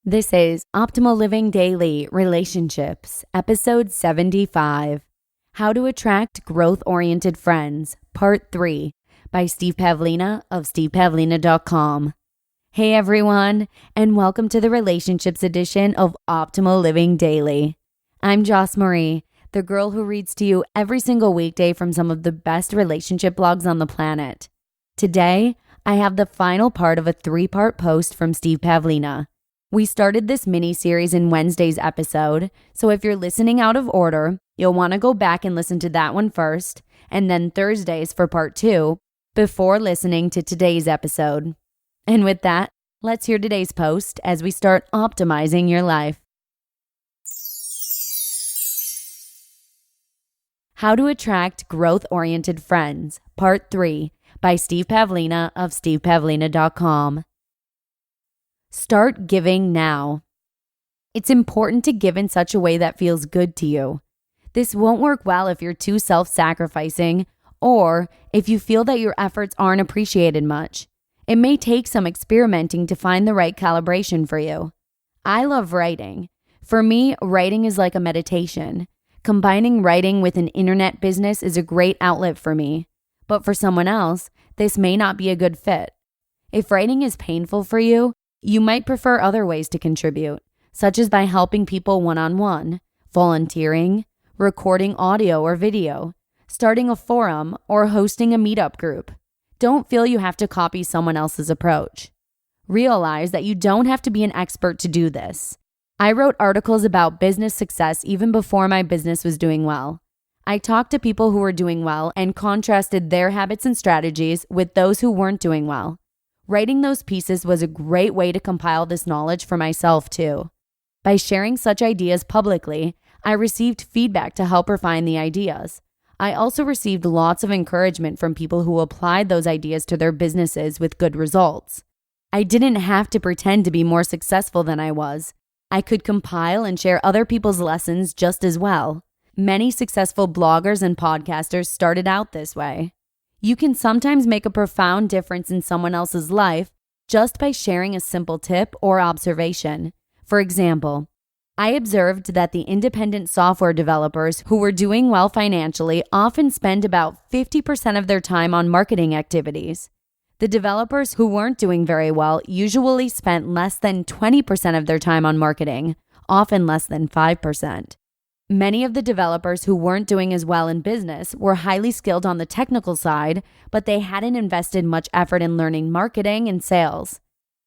This is Optimal Living Daily Relationships, Episode 75, How to Attract Growth-Oriented Friends, Part 3, by Steve Pavlina of stevepavlina.com. Hey everyone, and welcome to the Relationships edition of Optimal Living Daily. I'm Joss Marie, the girl who reads to you every single weekday from some of the best relationship blogs on the planet. Today, I have the final part of a 3-part post from Steve Pavlina. We started this mini-series in Wednesday's episode, so if you're listening out of order, you'll want to go back and listen to that one first, and then Thursdays for part 2, before listening to today's episode. And with that, let's hear today's post as we start optimizing your life. How to Attract Growth-Oriented Friends, Part 3, by Steve Pavlina of stevepavlina.com. Start giving now. It's important to give in such a way that feels good to you. This won't work well if you're too self-sacrificing or if you feel that your efforts aren't appreciated much. It may take some experimenting to find the right calibration for you. I love writing. For me, writing is like a meditation. Combining writing with an internet business is a great outlet for me. But for someone else, this may not be a good fit. If writing is painful for you, you might prefer other ways to contribute, such as by helping people one-on-one, volunteering, recording audio or video, starting a forum, or hosting a meetup group. Don't feel you have to copy someone else's approach. Realize that you don't have to be an expert to do this. I wrote articles about business success even before my business was doing well. I talked to people who were doing well and contrasted their habits and strategies with those who weren't doing well. Writing those pieces was a great way to compile this knowledge for myself too. By sharing such ideas publicly, I received feedback to help refine the ideas. I also received lots of encouragement from people who applied those ideas to their businesses with good results. I didn't have to pretend to be more successful than I was. I could compile and share other people's lessons just as well. Many successful bloggers and podcasters started out this way. You can sometimes make a profound difference in someone else's life just by sharing a simple tip or observation. For example, I observed that the independent software developers who were doing well financially often spend about 50% of their time on marketing activities. The developers who weren't doing very well usually spent less than 20% of their time on marketing, often less than 5%. Many of the developers who weren't doing as well in business were highly skilled on the technical side, but they hadn't invested much effort in learning marketing and sales.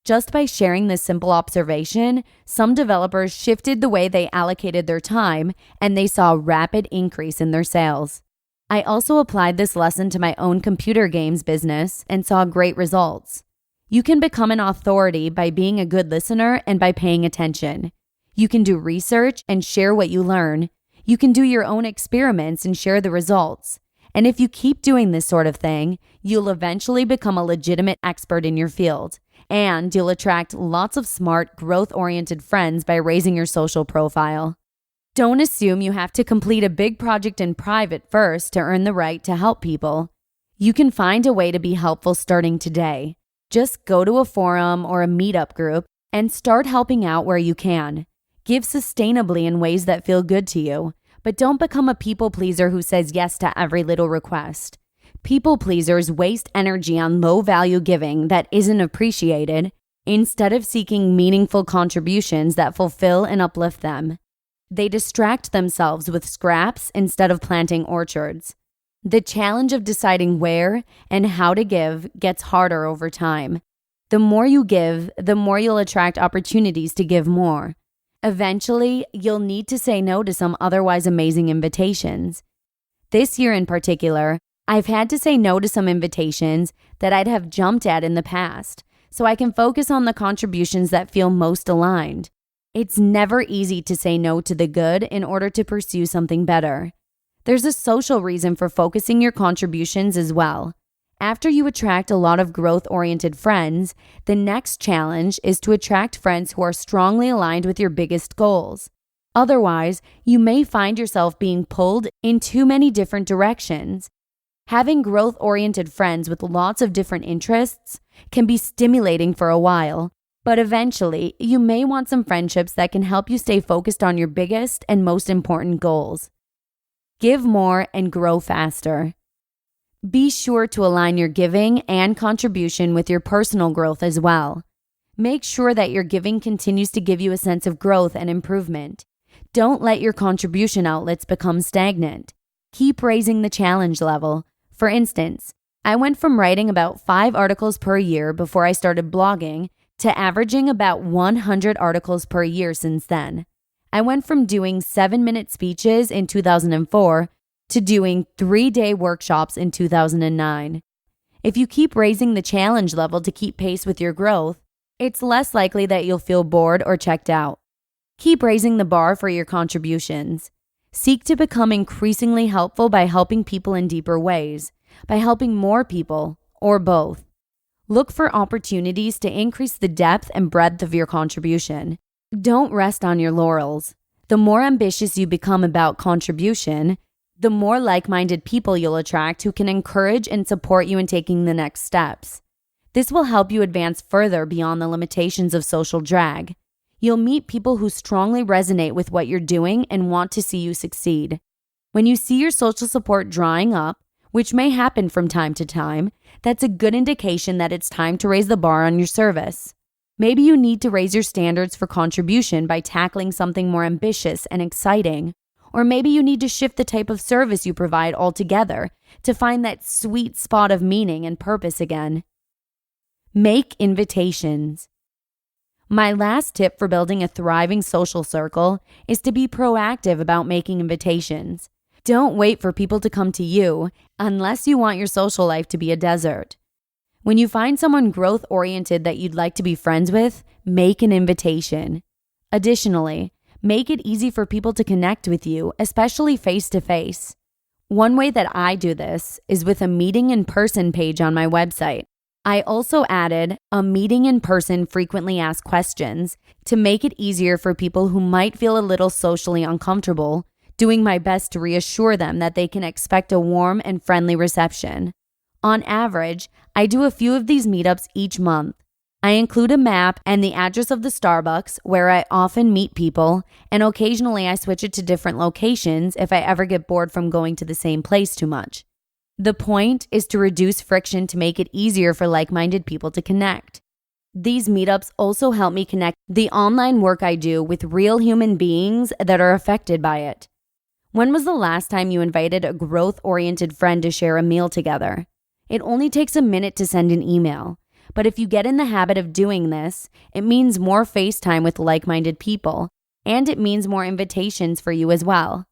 Just by sharing this simple observation, some developers shifted the way they allocated their time, and they saw a rapid increase in their sales. I also applied this lesson to my own computer games business and saw great results. You can become an authority by being a good listener and by paying attention. You can do research and share what you learn. You can do your own experiments and share the results. And if you keep doing this sort of thing, you'll eventually become a legitimate expert in your field. And you'll attract lots of smart, growth-oriented friends by raising your social profile. Don't assume you have to complete a big project in private first to earn the right to help people. You can find a way to be helpful starting today. Just go to a forum or a meetup group and start helping out where you can. Give sustainably in ways that feel good to you, but don't become a people pleaser who says yes to every little request. People pleasers waste energy on low-value giving that isn't appreciated instead of seeking meaningful contributions that fulfill and uplift them. They distract themselves with scraps instead of planting orchards. The challenge of deciding where and how to give gets harder over time. The more you give, the more you'll attract opportunities to give more. Eventually, you'll need to say no to some otherwise amazing invitations. This year in particular, I've had to say no to some invitations that I'd have jumped at in the past, so I can focus on the contributions that feel most aligned. It's never easy to say no to the good in order to pursue something better. There's a social reason for focusing your contributions as well. After you attract a lot of growth-oriented friends, the next challenge is to attract friends who are strongly aligned with your biggest goals. Otherwise, you may find yourself being pulled in too many different directions. Having growth-oriented friends with lots of different interests can be stimulating for a while, But eventually, you may want some friendships that can help you stay focused on your biggest and most important goals. Give more and grow faster. Be sure to align your giving and contribution with your personal growth as well. Make sure that your giving continues to give you a sense of growth and improvement. Don't let your contribution outlets become stagnant. Keep raising the challenge level. For instance, I went from writing about 5 articles per year before I started blogging to averaging about 100 articles per year since then. I went from doing 7-minute speeches in 2004 to doing 3-day workshops in 2009. If you keep raising the challenge level to keep pace with your growth, it's less likely that you'll feel bored or checked out. Keep raising the bar for your contributions. Seek to become increasingly helpful by helping people in deeper ways, by helping more people, or both. Look for opportunities to increase the depth and breadth of your contribution. Don't rest on your laurels. The more ambitious you become about contribution, the more like-minded people you'll attract who can encourage and support you in taking the next steps. This will help you advance further beyond the limitations of social drag. You'll meet people who strongly resonate with what you're doing and want to see you succeed. When you see your social support drying up, which may happen from time to time, that's a good indication that it's time to raise the bar on your service. Maybe you need to raise your standards for contribution by tackling something more ambitious and exciting. Or maybe you need to shift the type of service you provide altogether to find that sweet spot of meaning and purpose again. Make invitations. My last tip for building a thriving social circle is to be proactive about making invitations. Don't wait for people to come to you unless you want your social life to be a desert. When you find someone growth-oriented that you'd like to be friends with, make an invitation. Additionally, make it easy for people to connect with you, especially face-to-face. One way that I do this is with a meeting in person page on my website. I also added a meeting in person frequently asked questions to make it easier for people who might feel a little socially uncomfortable, doing my best to reassure them that they can expect a warm and friendly reception. On average, I do a few of these meetups each month. I include a map and the address of the Starbucks where I often meet people, and occasionally I switch it to different locations if I ever get bored from going to the same place too much. The point is to reduce friction to make it easier for like-minded people to connect. These meetups also help me connect the online work I do with real human beings that are affected by it. When was the last time you invited a growth-oriented friend to share a meal together? It only takes a minute to send an email, but if you get in the habit of doing this, it means more FaceTime with like-minded people, and it means more invitations for you as well.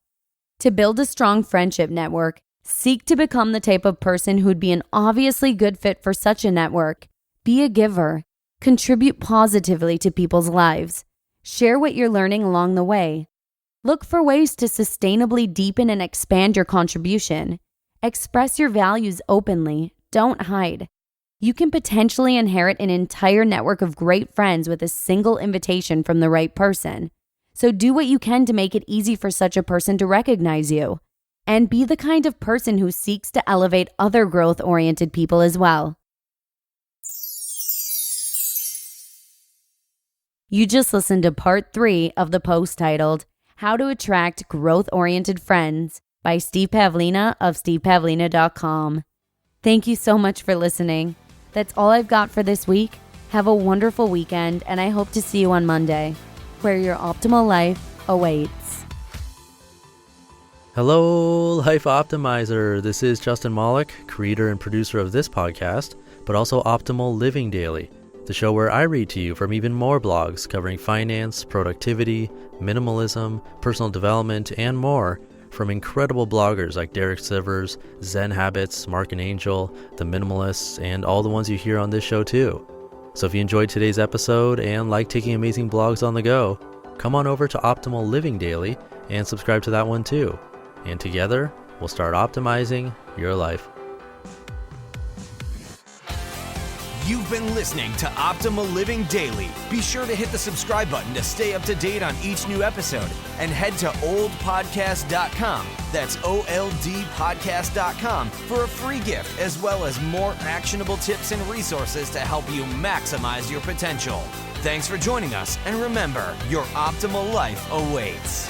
To build a strong friendship network, seek to become the type of person who'd be an obviously good fit for such a network. Be a giver. Contribute positively to people's lives. Share what you're learning along the way. Look for ways to sustainably deepen and expand your contribution. Express your values openly. Don't hide. You can potentially inherit an entire network of great friends with a single invitation from the right person. So do what you can to make it easy for such a person to recognize you. And be the kind of person who seeks to elevate other growth-oriented people as well. You just listened to part 3 of the post titled, How to Attract Growth-Oriented Friends by Steve Pavlina of stevepavlina.com. Thank you so much for listening. That's all I've got for this week. Have a wonderful weekend, and I hope to see you on Monday, where your optimal life awaits. Hello, Life Optimizer. This is Justin Malik, creator and producer of this podcast, but also Optimal Living Daily, the show where I read to you from even more blogs covering finance, productivity, minimalism, personal development, and more from incredible bloggers like Derek Sivers, Zen Habits, Mark and Angel, The Minimalists, and all the ones you hear on this show too. So if you enjoyed today's episode and like taking amazing blogs on the go, come on over to Optimal Living Daily and subscribe to that one too. And together, we'll start optimizing your life. You've been listening to Optimal Living Daily. Be sure to hit the subscribe button to stay up to date on each new episode and head to oldpodcast.com. That's OLDpodcast.com for a free gift as well as more actionable tips and resources to help you maximize your potential. Thanks for joining us, and remember, your optimal life awaits.